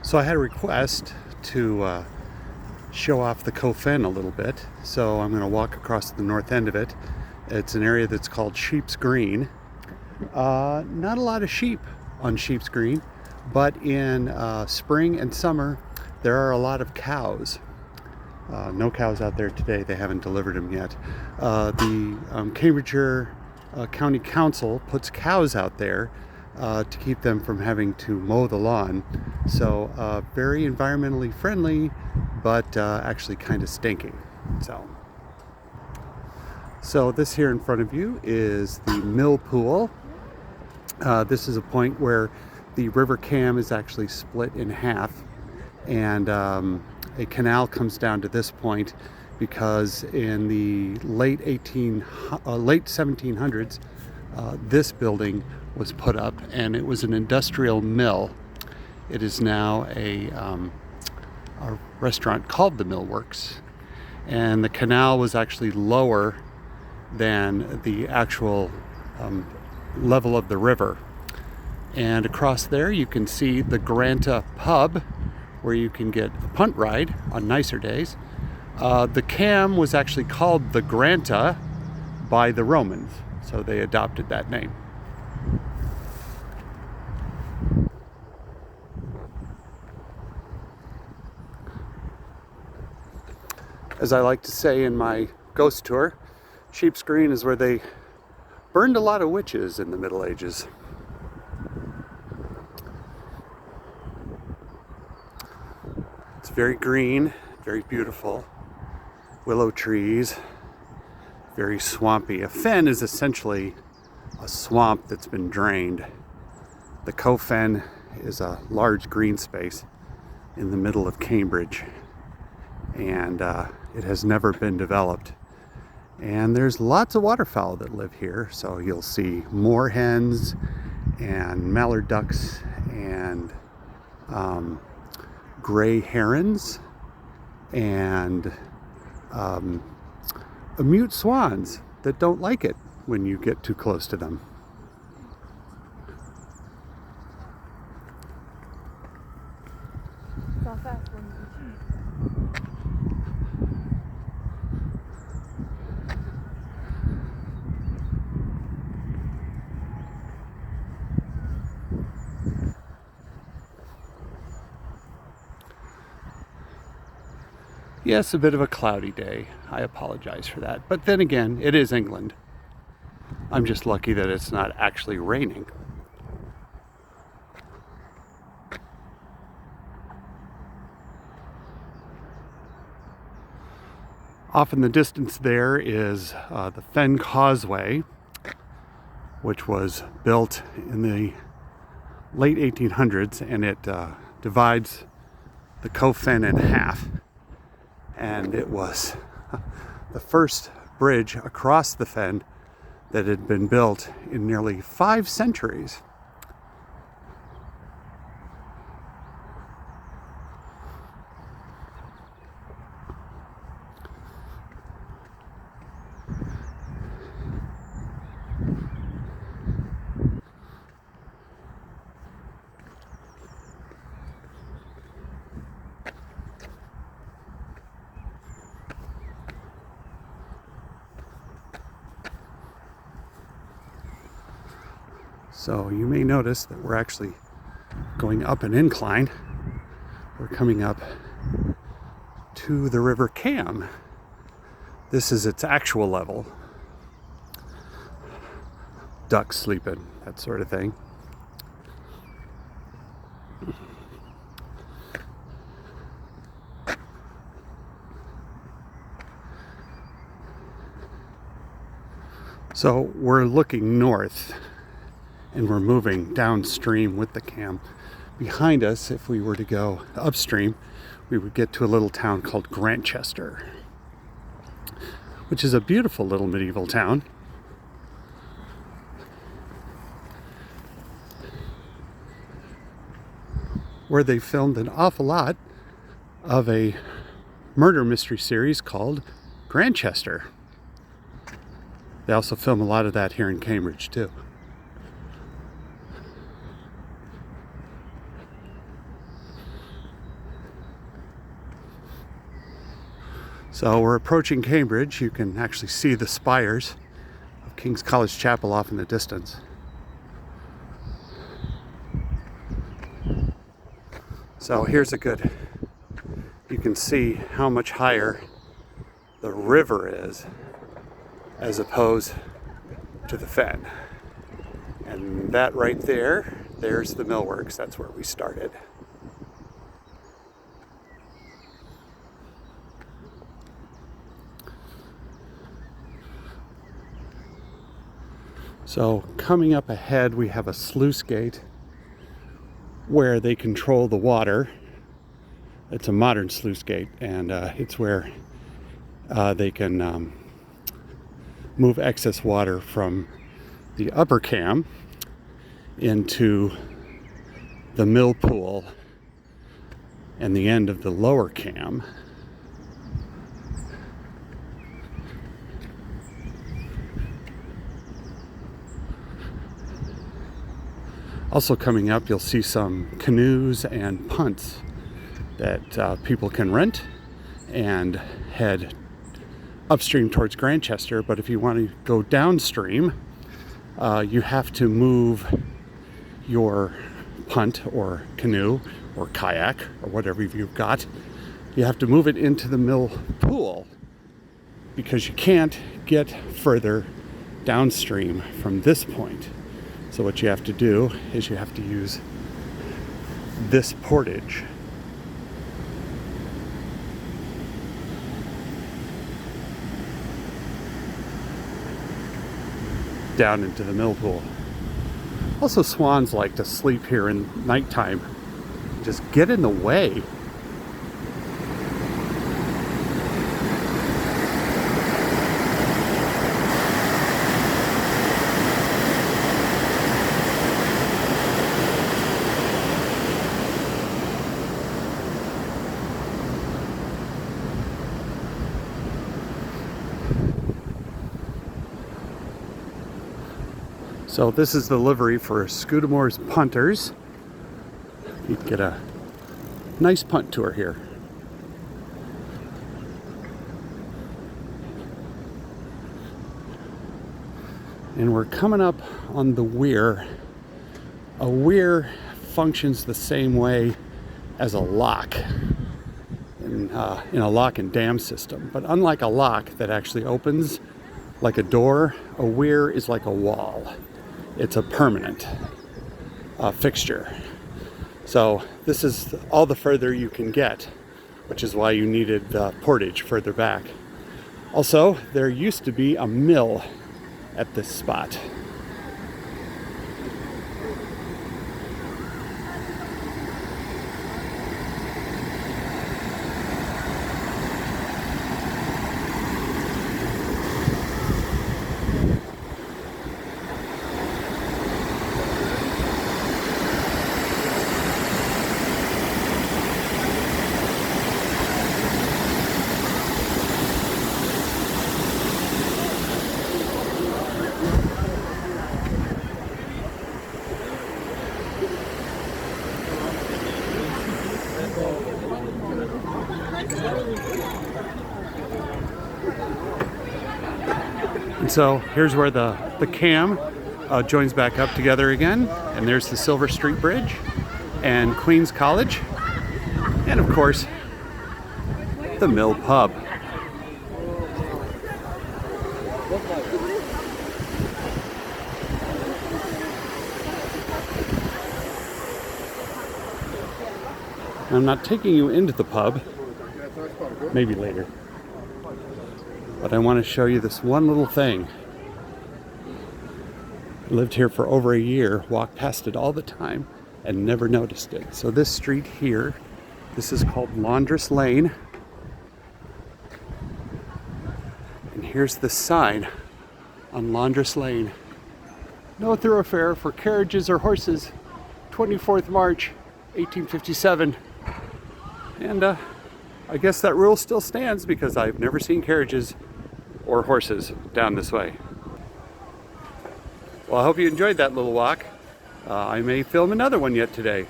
So I had a request to show off the Coe Fen a little bit, so I'm going to walk across the north end of it. It's an area that's called Sheep's Green. Not a lot of sheep on Sheep's Green, but in spring and summer there are a lot of cows. No cows out there today, they haven't delivered them yet. The Cambridgeshire County Council puts cows out there to keep them from having to mow the lawn. So very environmentally friendly, but actually kind of stinky. So this here in front of you is the mill pool. This is a point where the River Cam is actually split in half, and a canal comes down to this point because in the late 1700s, this building was put up, and it was an industrial mill. It is now a restaurant called the Millworks, and the canal was actually lower than the actual level of the river. And across there you can see the Granta pub, where you can get a punt ride on nicer days. The Cam was actually called the Granta by the Romans, so they adopted that name. As I like to say in my ghost tour, Sheep's Green is where they burned a lot of witches in the Middle Ages. It's very green, very beautiful. Willow trees, very swampy. A fen is essentially a swamp that's been drained. The Coe Fen is a large green space in the middle of Cambridge, and it has never been developed. And there's lots of waterfowl that live here, so you'll see moorhens and mallard ducks and gray herons and mute swans that don't like it when you get too close to them. Yes, a bit of a cloudy day. I apologize for that. But then again, it is England. I'm just lucky that it's not actually raining. Off in the distance there is the Fen Causeway, which was built in the late 1800s, and it divides the Coe Fen in half. And it was the first bridge across the fen that had been built in nearly 5 centuries. So you may notice that we're actually going up an incline. We're coming up to the River Cam. This is its actual level. Ducks sleeping, that sort of thing. So we're looking north, and we're moving downstream with the Cam. Behind us, if we were to go upstream, we would get to a little town called Grantchester, which is a beautiful little medieval town. Where they filmed an awful lot of a murder mystery series called Grantchester. They also film a lot of that here in Cambridge too. So we're approaching Cambridge. You can actually see the spires of King's College Chapel off in the distance. So here's a good, you can see how much higher the river is as opposed to the Fen. And that right there, there's the millworks. That's where we started. So coming up ahead, we have a sluice gate where they control the water. It's a modern sluice gate, and it's where they can move excess water from the upper cam into the mill pool and the end of the lower cam. Also coming up, you'll see some canoes and punts that people can rent and head upstream towards Grantchester. But if you want to go downstream, you have to move your punt or canoe or kayak or whatever you've got. You have to move it into the mill pool because you can't get further downstream from this point. So what you have to do is you have to use this portage. Down into the mill pool. Also, swans like to sleep here in nighttime. Just get in the way. So this is the livery for Scudamore's punters. You can get a nice punt tour here. And we're coming up on the weir. A weir functions the same way as a lock in a lock and dam system. But unlike a lock that actually opens like a door, a weir is like a wall. It's a permanent fixture. So this is all the further you can get, which is why you needed the portage further back. Also, there used to be a mill at this spot. And so here's where the cam joins back up together again. And there's the Silver Street Bridge and Queen's College. And of course, the Mill Pub. I'm not taking you into the pub, maybe later, but I want to show you this one little thing. I lived here for over a year, walked past it all the time, and never noticed it. So this street here, this is called Laundress Lane. And here's the sign on Laundress Lane. No thoroughfare for carriages or horses, 24th March, 1857. And I guess that rule still stands because I've never seen carriages or horses down this way. Well, I hope you enjoyed that little walk. I may film another one yet today.